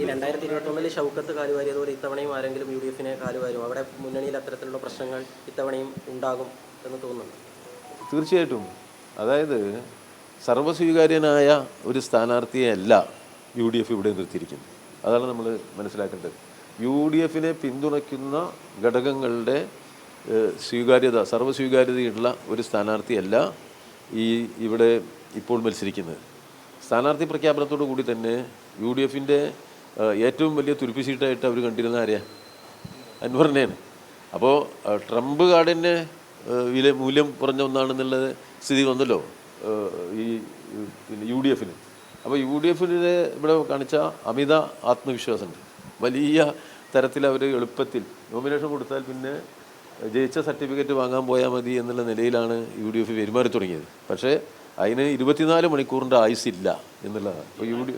ഈ 2021 ഷൗക്കത്ത് കാലുവാരിയതുപോലെ ഇത്തവണയും ആരെങ്കിലും യു ഡി എഫിനെ കാലുവാരും? അവിടെ മുന്നണിയിൽ അത്തരത്തിലുള്ള പ്രശ്നങ്ങൾ ഇത്തവണയും ഉണ്ടാകും എന്ന് തോന്നുന്നു. തീർച്ചയായിട്ടും. അതായത് സർവ്വസ്വീകാര്യനായ ഒരു സ്ഥാനാർത്ഥിയെ അല്ല യു ഡി എഫ് ഇവിടെ നിർത്തിയിരിക്കുന്നത്. അതാണ് നമ്മൾ മനസ്സിലാക്കേണ്ടത്. യു ഡി എഫിനെ പിന്തുണയ്ക്കുന്ന ഘടകങ്ങളുടെ സ്വീകാര്യത, സർവ്വസ്വീകാര്യതയുള്ള ഒരു സ്ഥാനാർത്ഥിയല്ല ഇവിടെ ഇപ്പോൾ മത്സരിക്കുന്നത്. സ്ഥാനാർത്ഥി പ്രഖ്യാപനത്തോടു കൂടി തന്നെ യു ഡി എഫിൻ്റെ ഏറ്റവും വലിയ തുരുപ്പി സീറ്റായിട്ട് അവർ കണ്ടിരുന്ന ആരെയാണ്? അൻവറിനെയാണ്. അപ്പോൾ ട്രംപ് കാർഡിൻ്റെ മൂല്യം കുറഞ്ഞ ഒന്നാണെന്നുള്ള സ്ഥിതി വന്നല്ലോ ഈ യു ഡി എഫിന്. അപ്പോൾ യു ഡി എഫിനെ ഇവിടെ കാണിച്ച അമിത ആത്മവിശ്വാസമുണ്ട്. വലിയ തരത്തിൽ അവർ എളുപ്പത്തിൽ നോമിനേഷൻ കൊടുത്താൽ പിന്നെ ജയിച്ച സർട്ടിഫിക്കറ്റ് വാങ്ങാൻ പോയാൽ മതി എന്നുള്ള നിലയിലാണ് യു ഡി എഫ് പെരുമാറി തുടങ്ങിയത്. പക്ഷേ അതിന് 24 മണിക്കൂറിൻ്റെ ആയുസില്ല എന്നുള്ളതാണ്. അപ്പോൾ യു ഡി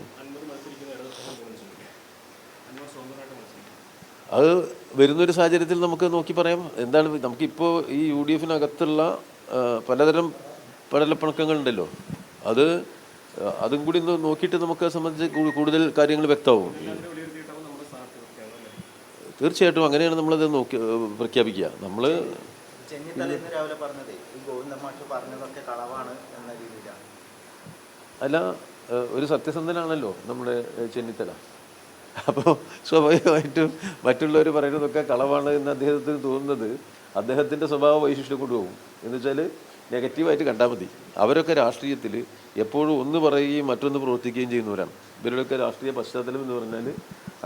അത് വരുന്നൊരു സാഹചര്യത്തിൽ നമുക്ക് നോക്കി പറയാം. എന്താണ് നമുക്കിപ്പോൾ ഈ യു ഡി എഫിനകത്തുള്ള പലതരം പടലപ്പിണക്കങ്ങളുണ്ടല്ലോ, അതും കൂടി ഒന്ന് നോക്കിയിട്ട് നമുക്ക് സംബന്ധിച്ച് കൂടുതൽ കാര്യങ്ങൾ വ്യക്തമാവും. തീർച്ചയായിട്ടും അങ്ങനെയാണ് നമ്മളത് പ്രഖ്യാപിക്കുക. നമ്മൾ അല്ല, ഒരു സത്യസന്ധനാണല്ലോ നമ്മുടെ ചെന്നിത്തല. അപ്പോൾ സ്വാഭാവികമായിട്ടും മറ്റുള്ളവർ പറയുന്നതൊക്കെ കളവാണ് എന്ന് അദ്ദേഹത്തിന് തോന്നുന്നത് അദ്ദേഹത്തിൻ്റെ സ്വഭാവ വൈശിഷ്ട്യം കൊണ്ടുപോകും. എന്ന് വെച്ചാൽ നെഗറ്റീവായിട്ട് കണ്ടാൽ മതി. അവരൊക്കെ രാഷ്ട്രീയത്തിൽ എപ്പോഴും ഒന്ന് പറയുകയും മറ്റൊന്ന് പ്രവർത്തിക്കുകയും ചെയ്യുന്നവരാണ്. ഇവരുടെയൊക്കെ രാഷ്ട്രീയ പശ്ചാത്തലം എന്ന് പറഞ്ഞാൽ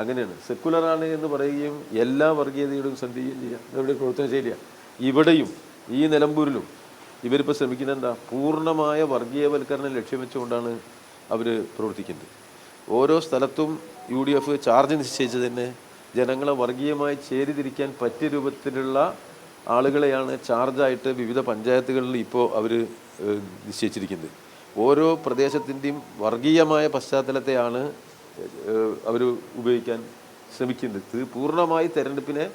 അങ്ങനെയാണ്. സെക്കുലറാണ് എന്ന് പറയുകയും എല്ലാ വർഗീയതയോടും സന്ധിക്കുകയും ചെയ്യാം. അവരുടെ പ്രവർത്തന ശൈലിയാണ്. ഇവിടെയും ഈ നിലമ്പൂരിലും ഇവരിപ്പോൾ ശ്രമിക്കുന്നത് എന്താ? പൂർണ്ണമായ വർഗീയവൽക്കരണം ലക്ഷ്യം വെച്ചുകൊണ്ടാണ് അവർ പ്രവർത്തിക്കുന്നത്. ഓരോ സ്ഥലത്തും യു ഡി എഫ് ചാർജ് നിശ്ചയിച്ച് തന്നെ ജനങ്ങളെ വർഗീയമായി ചേരിതിരിക്കാൻ പറ്റിയ രൂപത്തിലുള്ള ആളുകളെയാണ് ചാർജായിട്ട് വിവിധ പഞ്ചായത്തുകളിൽ ഇപ്പോൾ അവർ നിശ്ചയിച്ചിരിക്കുന്നത്. ഓരോ പ്രദേശത്തിൻ്റെയും വർഗീയമായ പശ്ചാത്തലത്തെയാണ് അവർ ഉപയോഗിക്കാൻ ശ്രമിക്കുന്നത്. പൂർണ്ണമായി തെരഞ്ഞെടുപ്പിനെ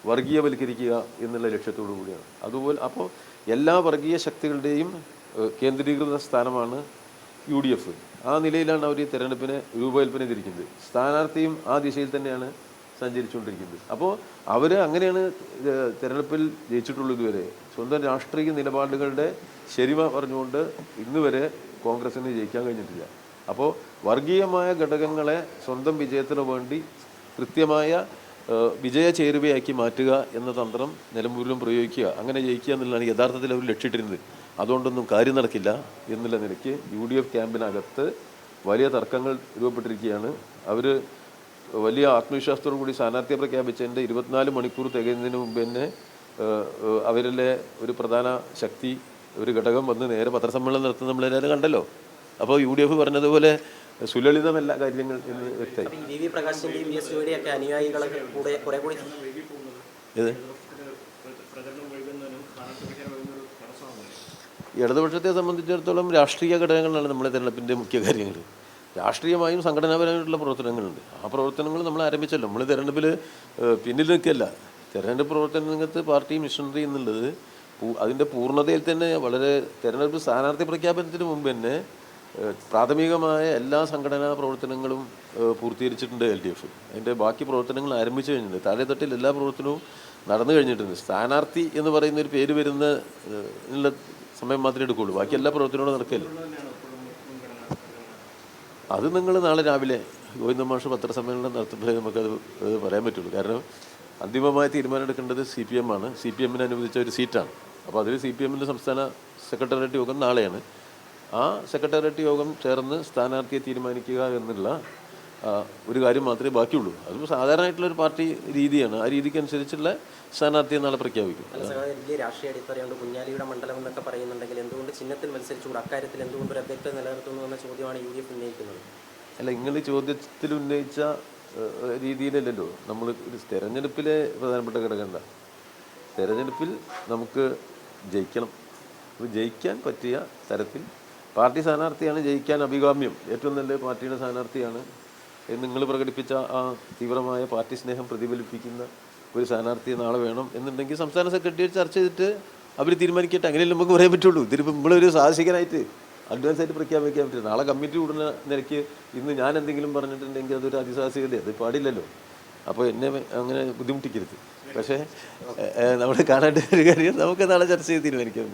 വർഗീയവൽക്കരിക്കുക എന്നുള്ള ലക്ഷ്യത്തോടു കൂടിയാണ്. അതുപോലെ അപ്പോൾ എല്ലാ വർഗീയ ശക്തികളുടെയും കേന്ദ്രീകൃത സ്ഥാനമാണ് യു ഡി എഫ്. ആ നിലയിലാണ് അവർ ഈ തെരഞ്ഞെടുപ്പിനെ രൂപകൽപ്പന ചെയ്തിരിക്കുന്നത്. സ്ഥാനാർത്ഥിയും ആ ദിശയിൽ തന്നെയാണ് സഞ്ചരിച്ചുകൊണ്ടിരിക്കുന്നത്. അപ്പോൾ അവർ അങ്ങനെയാണ് തെരഞ്ഞെടുപ്പിൽ ജയിച്ചിട്ടുള്ളത്. ഇതുവരെ സ്വന്തം രാഷ്ട്രീയ നിലപാടുകളുടെ ശരിമ പറഞ്ഞുകൊണ്ട് ഇന്ന് വരെ കോൺഗ്രസിന് ജയിക്കാൻ കഴിഞ്ഞിട്ടില്ല. അപ്പോൾ വർഗീയമായ ഘടകങ്ങളെ സ്വന്തം വിജയത്തിന് വേണ്ടി കൃത്യമായ വിജയ ചേരുവയാക്കി മാറ്റുക എന്ന തന്ത്രം നിലമ്പൂരിലും പ്രയോഗിക്കുക, അങ്ങനെ ജയിക്കുക എന്നുള്ളതാണ് യഥാർത്ഥത്തിൽ അവർ ലക്ഷ്യമിട്ടിരുന്നത്. അതുകൊണ്ടൊന്നും കാര്യം നടക്കില്ല എന്നുള്ള നിലയ്ക്ക് യു ഡി എഫ് ക്യാമ്പിനകത്ത് വലിയ തർക്കങ്ങൾ രൂപപ്പെട്ടിരിക്കുകയാണ്. അവർ വലിയ ആത്മവിശ്വാസത്തോടു കൂടി സ്ഥാനാർത്ഥിയെ പ്രഖ്യാപിച്ചതിൻ്റെ 24 മണിക്കൂർ തികയുന്നതിന് മുമ്പ് തന്നെ അവരിലെ ഒരു പ്രധാന ശക്തി, ഒരു ഘടകം വന്ന് നേരെ പത്രസമ്മേളനം നടത്തുന്ന നമ്മളെല്ലാവരും കണ്ടല്ലോ. അപ്പോൾ യു ഡി എഫ് പറഞ്ഞതുപോലെ സുലളിതമല്ല കാര്യങ്ങൾ എന്ന് വ്യക്തമായി. ഇടതുപക്ഷത്തെ സംബന്ധിച്ചിടത്തോളം രാഷ്ട്രീയ ഘടകങ്ങളാണ് നമ്മുടെ തെരഞ്ഞെടുപ്പിൻ്റെ മുഖ്യ കാര്യങ്ങൾ. രാഷ്ട്രീയമായും സംഘടനാപരമായിട്ടുള്ള പ്രവർത്തനങ്ങളുണ്ട്. ആ പ്രവർത്തനങ്ങൾ നമ്മൾ ആരംഭിച്ചല്ലോ. നമ്മൾ തെരഞ്ഞെടുപ്പിൽ പിന്നിൽ നിൽക്കുകയല്ല. തെരഞ്ഞെടുപ്പ് പ്രവർത്തന രംഗത്ത് പാർട്ടി മിഷണറി എന്നുള്ളത് അതിൻ്റെ പൂർണ്ണതയിൽ തന്നെ വളരെ തെരഞ്ഞെടുപ്പ് സ്ഥാനാർത്ഥി പ്രഖ്യാപനത്തിന് മുമ്പ് തന്നെ പ്രാഥമികമായ എല്ലാ സംഘടനാ പ്രവർത്തനങ്ങളും പൂർത്തീകരിച്ചിട്ടുണ്ട് എൽ ഡി എഫ്. അതിൻ്റെ ബാക്കി പ്രവർത്തനങ്ങൾ ആരംഭിച്ചു കഴിഞ്ഞിട്ടുണ്ട്. താഴെത്തട്ടിൽ എല്ലാ പ്രവർത്തനവും നടന്നു കഴിഞ്ഞിട്ടുണ്ട്. സ്ഥാനാർത്ഥി എന്ന് പറയുന്ന ഒരു പേര് വരുന്ന ഉള്ള സമയം മാത്രമേ എടുക്കുകയുള്ളൂ. ബാക്കി എല്ലാ പ്രവർത്തനങ്ങളും നടക്കില്ല. അത് നിങ്ങൾ നാളെ രാവിലെ ഗോവിന്ദ മാഷ് പത്രസമ്മേളനം നടത്തുമ്പോഴേ നമുക്കത് പറയാൻ പറ്റുള്ളൂ. കാരണം അന്തിമമായ തീരുമാനം എടുക്കേണ്ടത് CPM ആണ്. CPM അനുവദിച്ച ഒരു സീറ്റാണ്. അപ്പോൾ അതിൽ CPM സംസ്ഥാന സെക്രട്ടേറിയറ്റ് യോഗം നാളെയാണ്. ആ സെക്രട്ടേറിയറ്റ് യോഗം ചേർന്ന് സ്ഥാനാർത്ഥിയെ തീരുമാനിക്കുക എന്നുള്ള ഒരു കാര്യം മാത്രമേ ബാക്കിയുള്ളൂ. അത് സാധാരണയായിട്ടുള്ളൊരു പാർട്ടി രീതിയാണ്. ആ രീതിക്ക് അനുസരിച്ചുള്ള സ്ഥാനാർത്ഥിയെ നാളെ പ്രഖ്യാപിക്കും. രാഷ്ട്രീയ അടിത്തറയുണ്ട്, കുഞ്ഞാലിയുടെ മണ്ഡലം എന്നൊക്കെ പറയുന്നുണ്ടെങ്കിൽ എന്തുകൊണ്ട് ചിഹ്നത്തിൽ മത്സരിച്ചുകൂടെ? അക്കാര്യത്തിൽ എന്തുകൊണ്ട് ഒരു അവ്യക്തത നിലനിർത്തുന്നു എന്ന ചോദ്യമാണ് യു ഡി എഫ് ഉന്നയിക്കുന്നത്. അല്ല, നിങ്ങൾ ചോദ്യത്തിൽ ഉന്നയിച്ച രീതിയിലല്ലല്ലോ നമ്മൾ ഒരു തെരഞ്ഞെടുപ്പിലെ പ്രധാനപ്പെട്ട ഘടകം എന്താ? തെരഞ്ഞെടുപ്പിൽ നമുക്ക് ജയിക്കണം. ജയിക്കാൻ പറ്റിയ തരത്തിൽ പാർട്ടി സ്ഥാനാർത്ഥിയാണ് ജയിക്കാൻ അഭികാമ്യം. ഏറ്റവും നല്ല പാർട്ടിയുടെ സ്ഥാനാർത്ഥിയാണ് നിങ്ങൾ പ്രകടിപ്പിച്ച ആ തീവ്രമായ പാർട്ടി സ്നേഹം പ്രതിഫലിപ്പിക്കുന്ന ഒരു സ്ഥാനാർത്ഥി നാളെ വേണം എന്നുണ്ടെങ്കിൽ സംസ്ഥാന സെക്രട്ടേറിയറ്റ് ചർച്ച ചെയ്തിട്ട് അവർ തീരുമാനിക്കട്ടെ. അങ്ങനെയല്ലേ നമുക്ക് പറയാൻ പറ്റുള്ളൂ. ഇതിലിപ്പോൾ നമ്മളൊരു സാഹസികനായിട്ട് അഡ്വാൻസ് ആയിട്ട് പ്രഖ്യാപിക്കാൻ പറ്റില്ല. നാളെ കമ്മിറ്റി കൂടുന്ന നിലയ്ക്ക് ഇന്ന് ഞാൻ എന്തെങ്കിലും പറഞ്ഞിട്ടുണ്ടെങ്കിൽ അതൊരു അതിസാഹസികത, അത് പാടില്ലല്ലോ. അപ്പോൾ എന്നെ അങ്ങനെ ബുദ്ധിമുട്ടിക്കരുത്. പക്ഷേ നമ്മൾ കാണേണ്ട ഒരു കാര്യം നമുക്ക് നാളെ ചർച്ച ചെയ്ത് തീരുമാനിക്കാം.